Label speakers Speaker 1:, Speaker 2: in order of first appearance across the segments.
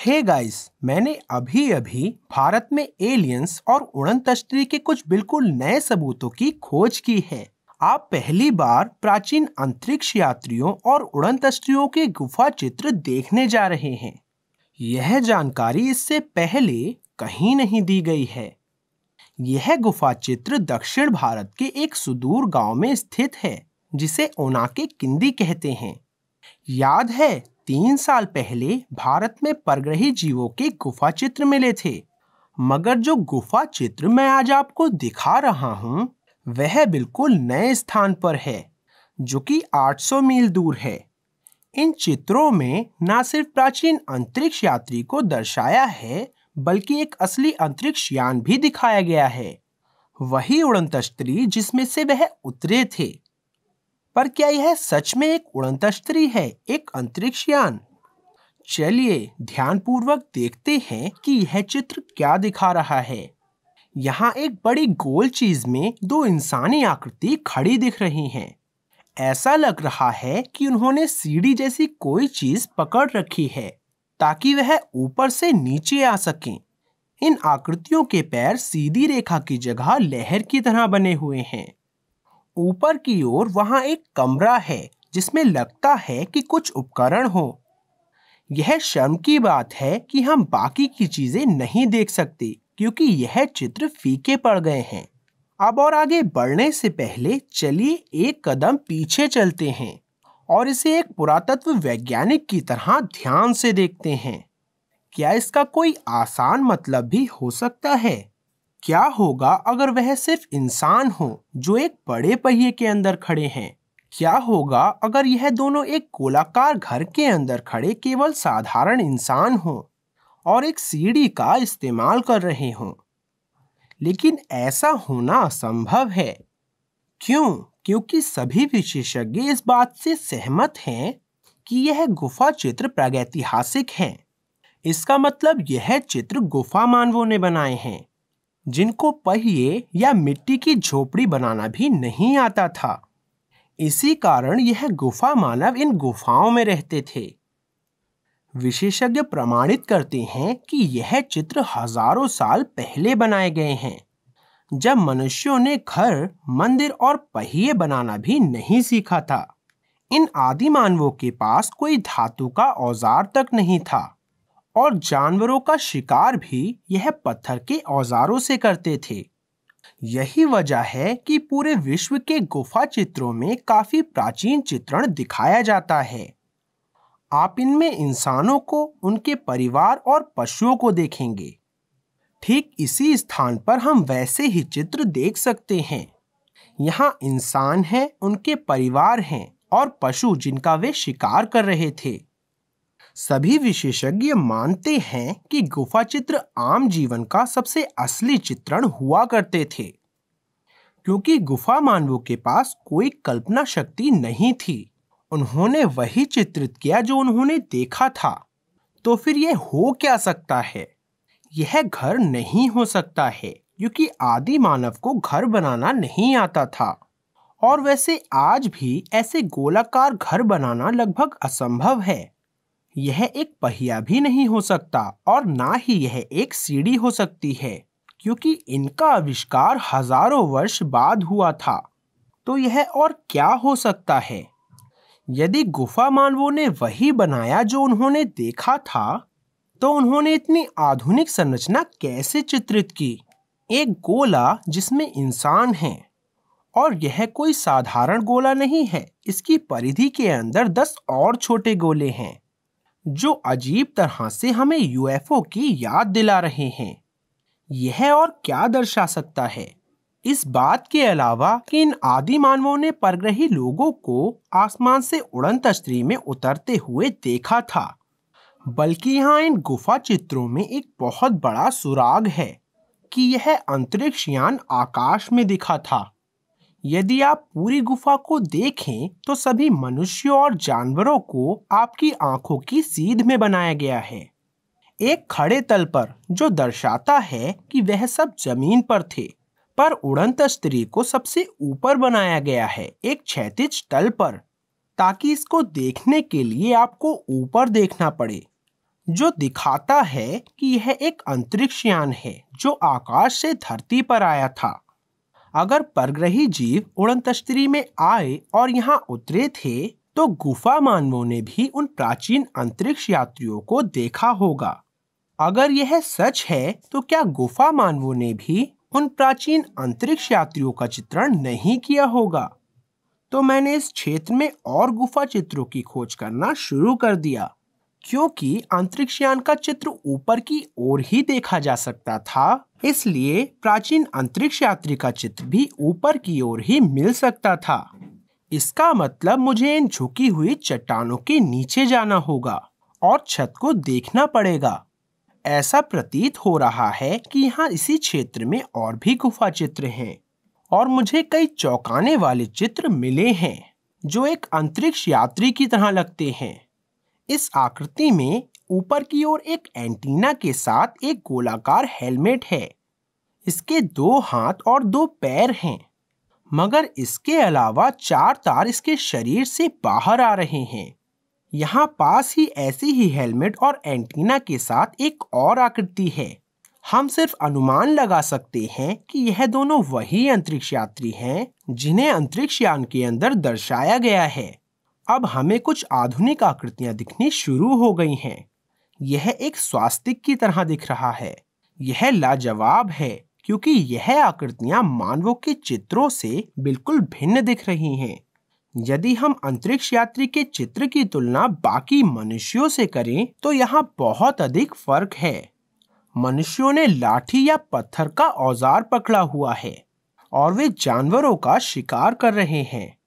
Speaker 1: Hey guys, मैंने अभी अभी भारत में एलियंस और उड़न तश्तरी के कुछ बिल्कुल नए सबूतों की खोज की है। आप पहली बार प्राचीन अंतरिक्ष यात्रियों और उड़न तश्तरियों के गुफा चित्र देखने जा रहे हैं। यह जानकारी इससे पहले कहीं नहीं दी गई है। यह गुफा चित्र दक्षिण भारत के एक सुदूर गांव में स्थित है, जिसे ओनाके किंदी कहते हैं। याद है, 3 साल पहले भारत में परग्रही जीवों के गुफा चित्र मिले थे। मगर जो गुफा चित्र मैं आज आपको दिखा रहा हूँ, वह बिल्कुल नए स्थान पर है, जो कि 800 मील दूर है। इन चित्रों में न सिर्फ प्राचीन अंतरिक्ष यात्री को दर्शाया है, बल्कि एक असली अंतरिक्ष यान भी दिखाया गया है। वही उड़न तश्तरी जिसमें से वह उतरे थे। पर क्या यह सच में एक उड़न तश्तरी है, एक अंतरिक्ष यान? चलिए ध्यानपूर्वक देखते हैं कि यह चित्र क्या दिखा रहा है। यहाँ एक बड़ी गोल चीज में दो इंसानी आकृति खड़ी दिख रही हैं। ऐसा लग रहा है कि उन्होंने सीढ़ी जैसी कोई चीज पकड़ रखी है, ताकि वह ऊपर से नीचे आ सकें। इन आकृतियों के पैर सीधी रेखा की जगह लहर की तरह बने हुए हैं। ऊपर की ओर वहां एक कमरा है, जिसमें लगता है कि कुछ उपकरण हो। यह शर्म की बात है कि हम बाकी की चीजें नहीं देख सकते, क्योंकि यह चित्र फीके पड़ गए हैं। अब और आगे बढ़ने से पहले चलिए एक कदम पीछे चलते हैं और इसे एक पुरातत्व वैज्ञानिक की तरह ध्यान से देखते हैं। क्या इसका कोई आसान मतलब भी हो सकता है? क्या होगा अगर वह सिर्फ इंसान हो जो एक बड़े पहिए के अंदर खड़े हैं? क्या होगा अगर यह दोनों एक गोलाकार घर के अंदर खड़े केवल साधारण इंसान हो और एक सीढ़ी का इस्तेमाल कर रहे हों? लेकिन ऐसा होना असंभव है। क्यों? क्योंकि सभी विशेषज्ञ इस बात से सहमत हैं कि यह गुफा चित्र प्रागैतिहासिक हैं। इसका मतलब यह चित्र गुफा मानवों ने बनाए हैं, जिनको पहिए या मिट्टी की झोपड़ी बनाना भी नहीं आता था। इसी कारण यह गुफा मानव इन गुफाओं में रहते थे। विशेषज्ञ प्रमाणित करते हैं कि यह चित्र हजारों साल पहले बनाए गए हैं, जब मनुष्यों ने घर, मंदिर और पहिए बनाना भी नहीं सीखा था। इन आदि मानवों के पास कोई धातु का औजार तक नहीं था, और जानवरों का शिकार भी यह पत्थर के औजारों से करते थे। यही वजह है कि पूरे विश्व के गुफा चित्रों में काफी प्राचीन चित्रण दिखाया जाता है। आप इनमें इंसानों को, उनके परिवार और पशुओं को देखेंगे। ठीक इसी स्थान पर हम वैसे ही चित्र देख सकते हैं। यहाँ इंसान हैं, उनके परिवार हैं और पशु जिनका वे शिकार कर रहे थे। सभी विशेषज्ञ मानते हैं कि गुफा चित्र आम जीवन का सबसे असली चित्रण हुआ करते थे, क्योंकि गुफा मानवों के पास कोई कल्पना शक्ति नहीं थी। उन्होंने वही चित्रित किया जो उन्होंने देखा था। तो फिर यह हो क्या सकता है? यह घर नहीं हो सकता है, क्योंकि आदि मानव को घर बनाना नहीं आता था। और वैसे आज भी ऐसे गोलाकार घर बनाना लगभग असंभव है। यह एक पहिया भी नहीं हो सकता, और ना ही यह एक सीढ़ी हो सकती है, क्योंकि इनका आविष्कार हजारों वर्ष बाद हुआ था। तो यह और क्या हो सकता है? यदि गुफा मानवों ने वही बनाया जो उन्होंने देखा था, तो उन्होंने इतनी आधुनिक संरचना कैसे चित्रित की? एक गोला जिसमें इंसान है, और यह कोई साधारण गोला नहीं है। इसकी परिधि के अंदर 10 और छोटे गोले हैं, जो अजीब तरह से हमें यूएफओ की याद दिला रहे हैं। यह और क्या दर्शा सकता है? इस बात के अलावा कि इन आदि मानवों ने परग्रही लोगों को आसमान से उड़न तश्तरी में उतरते हुए देखा था, बल्कि यहाँ इन गुफा चित्रों में एक बहुत बड़ा सुराग है कि यह अंतरिक्ष यान आकाश में दिखा था। यदि आप पूरी गुफा को देखें तो सभी मनुष्यों और जानवरों को आपकी आंखों की सीध में बनाया गया है, एक खड़े तल पर, जो दर्शाता है कि वह सब जमीन पर थे। पर उड़न तश्तरी को सबसे ऊपर बनाया गया है, एक क्षैतिज तल पर, ताकि इसको देखने के लिए आपको ऊपर देखना पड़े। जो दिखाता है कि यह एक अंतरिक्ष यान है जो आकाश से धरती पर आया था। अगर परग्रही जीव उड़नतष्टरी में आए और यहाँ उतरे थे, तो गुफा मानवों ने भी उन प्राचीन अंतरिक्ष यात्रियों को देखा होगा। अगर यह सच है, तो क्या गुफा मानवों ने भी उन प्राचीन अंतरिक्ष यात्रियों का चित्रण नहीं किया होगा? तो मैंने इस क्षेत्र में और गुफा चित्रों की खोज करना शुरू कर दिया, क्योंकि अंतरिक्ष यान का चित्र ऊपर की ओर ही देखा जा सकता था, इसलिए प्राचीन अंतरिक्ष यात्री का चित्र भी ऊपर की ओर ही मिल सकता था। इसका मतलब मुझे इन झुकी हुई चट्टानों के नीचे जाना होगा और छत को देखना पड़ेगा। ऐसा प्रतीत हो रहा है कि यहाँ इसी क्षेत्र में और भी गुफा चित्र हैं और मुझे कई चौंकाने वाले चित्र मिले हैं जो एक अंतरिक्ष यात्री की तरह लगते हैं। इस आकृति में ऊपर की ओर एक एंटीना के साथ एक गोलाकार हेलमेट है। इसके 2 हाथ और 2 पैर हैं, मगर इसके अलावा 4 तार इसके शरीर से बाहर आ रहे हैं। यहाँ पास ही ऐसे ही हेलमेट और एंटीना के साथ एक और आकृति है। हम सिर्फ अनुमान लगा सकते हैं कि यह दोनों वही अंतरिक्ष यात्री हैं जिन्हें अंतरिक्ष यान के अंदर दर्शाया गया है। अब हमें कुछ आधुनिक आकृतियां दिखनी शुरू हो गई हैं। यह एक स्वास्तिक की तरह दिख रहा है। यह लाजवाब है क्योंकि यह आकृतियां मानवों के चित्रों से बिल्कुल भिन्न दिख रही हैं। यदि हम अंतरिक्ष यात्री के चित्र की तुलना बाकी मनुष्यों से करें, तो यहाँ बहुत अधिक फर्क है। मनुष्यों ने लाठी या पत्थर का औजार पकड़ा हुआ है और वे जानवरों का शिकार कर रहे हैं।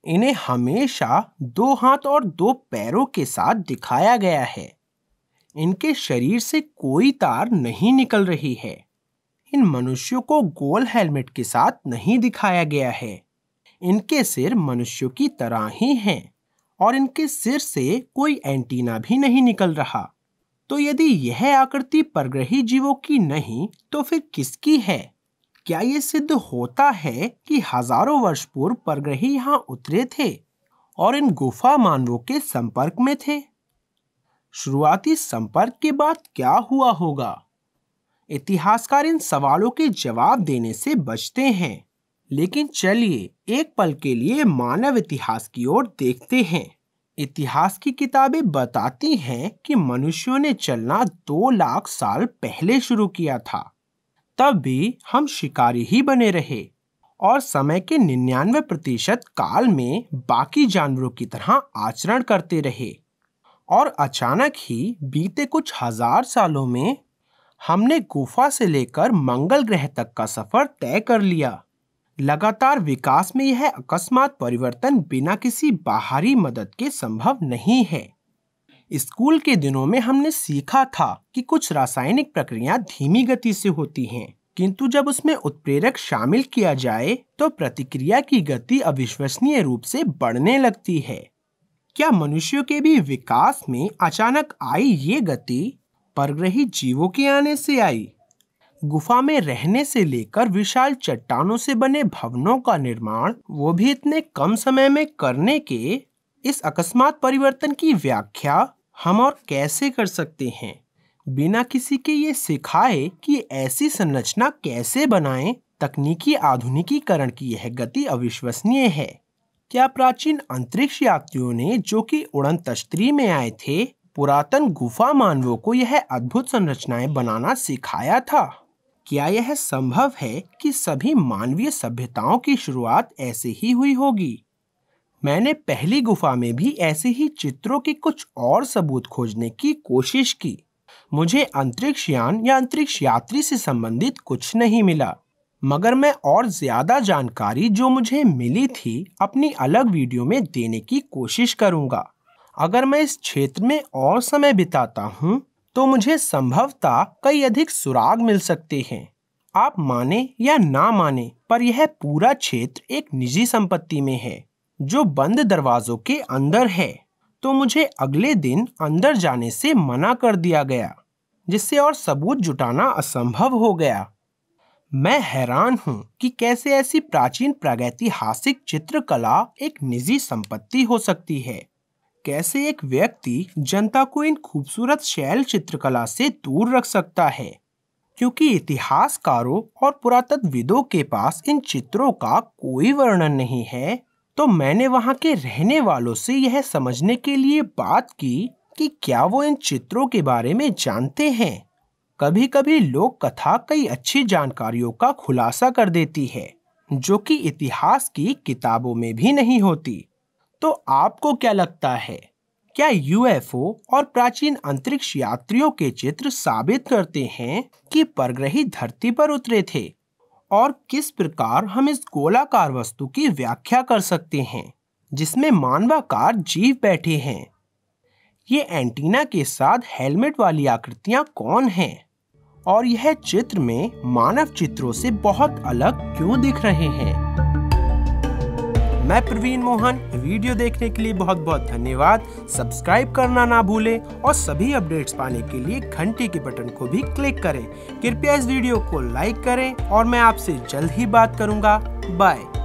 Speaker 1: इन्हें हमेशा 2 हाथ और 2 पैरों के साथ दिखाया गया है। इनके शरीर से कोई तार नहीं निकल रही है। इन मनुष्यों को गोल हेलमेट के साथ नहीं दिखाया गया है। इनके सिर मनुष्यों की तरह ही हैं और इनके सिर से कोई एंटीना भी नहीं निकल रहा। तो यदि यह आकृति परग्रही जीवों की नहीं, तो फिर किसकी है? क्या ये सिद्ध होता है कि हजारों वर्ष पूर्व परग्रही यहाँ उतरे थे और इन गुफा मानवों के संपर्क में थे? शुरुआती संपर्क के बाद क्या हुआ होगा? इतिहासकार इन सवालों के जवाब देने से बचते हैं, लेकिन चलिए एक पल के लिए मानव इतिहास की ओर देखते हैं। इतिहास की किताबें बताती हैं कि मनुष्यों ने चलना 2 लाख साल पहले शुरू किया था। तब भी हम शिकारी ही बने रहे और समय के 99% काल में बाकी जानवरों की तरह आचरण करते रहे। और अचानक ही बीते कुछ हजार सालों में हमने गुफा से लेकर मंगल ग्रह तक का सफर तय कर लिया। लगातार विकास में यह अकस्मात परिवर्तन बिना किसी बाहरी मदद के संभव नहीं है। स्कूल के दिनों में हमने सीखा था कि कुछ रासायनिक प्रक्रियाएं धीमी गति से होती हैं, किंतु जब उसमें उत्प्रेरक शामिल किया जाए तो प्रतिक्रिया की गति अविश्वसनीय रूप से बढ़ने लगती है। क्या मनुष्यों के भी विकास में अचानक आई ये गति परग्रही जीवों के आने से आई? गुफा में रहने से लेकर विशाल चट्टानों से बने भवनों का निर्माण, वो भी इतने कम समय में करने के इस अकस्मात परिवर्तन की व्याख्या हम और कैसे कर सकते हैं बिना किसी के ये सिखाए कि ऐसी संरचना कैसे बनाएं? तकनीकी आधुनिकीकरण की यह गति अविश्वसनीय है। क्या प्राचीन अंतरिक्ष यात्रियों ने, जो कि उड़नतष्टरी में आए थे, पुरातन गुफा मानवों को यह अद्भुत संरचनाएं बनाना सिखाया था? क्या यह संभव है कि सभी मानवीय सभ्यताओं की शुरुआत ऐसे ही हुई होगी? मैंने पहली गुफा में भी ऐसे ही चित्रों के कुछ और सबूत खोजने की कोशिश की। मुझे अंतरिक्ष यान या अंतरिक्ष यात्री से संबंधित कुछ नहीं मिला, मगर मैं और ज्यादा जानकारी जो मुझे मिली थी अपनी अलग वीडियो में देने की कोशिश करूंगा। अगर मैं इस क्षेत्र में और समय बिताता हूं, तो मुझे संभवतः कई अधिक सुराग मिल सकते हैं। आप माने या ना माने, पर यह पूरा क्षेत्र एक निजी संपत्ति में है जो बंद दरवाजों के अंदर है। तो मुझे अगले दिन अंदर जाने से मना कर दिया गया, जिससे और सबूत जुटाना असंभव हो गया। मैं हैरान हूँ कि कैसे ऐसी प्राचीन प्रागैतिहासिक चित्रकला एक निजी संपत्ति हो सकती है। कैसे एक व्यक्ति जनता को इन खूबसूरत शैल चित्रकला से दूर रख सकता है। क्योंकि इतिहासकारों और पुरातत्वविदों के पास इन चित्रों का कोई वर्णन नहीं है, तो मैंने वहां के रहने वालों से यह समझने के लिए बात की कि क्या वो इन चित्रों के बारे में जानते हैं। कभी कभी लोक कथा कई अच्छी जानकारियों का खुलासा कर देती है, जो कि इतिहास की किताबों में भी नहीं होती। तो आपको क्या लगता है, क्या यूएफओ और प्राचीन अंतरिक्ष यात्रियों के चित्र साबित करते हैं कि परग्रही धरती पर उतरे थे? और किस प्रकार हम इस गोलाकार वस्तु की व्याख्या कर सकते हैं जिसमें मानवाकार जीव बैठे हैं? ये एंटीना के साथ हेलमेट वाली आकृतियां कौन हैं? और यह चित्र में मानव चित्रों से बहुत अलग क्यों दिख रहे हैं? मैं प्रवीण मोहन, वीडियो देखने के लिए बहुत बहुत धन्यवाद। सब्सक्राइब करना ना भूलें और सभी अपडेट्स पाने के लिए घंटी के बटन को भी क्लिक करें। कृपया इस वीडियो को लाइक करें और मैं आपसे जल्द ही बात करूंगा। बाय।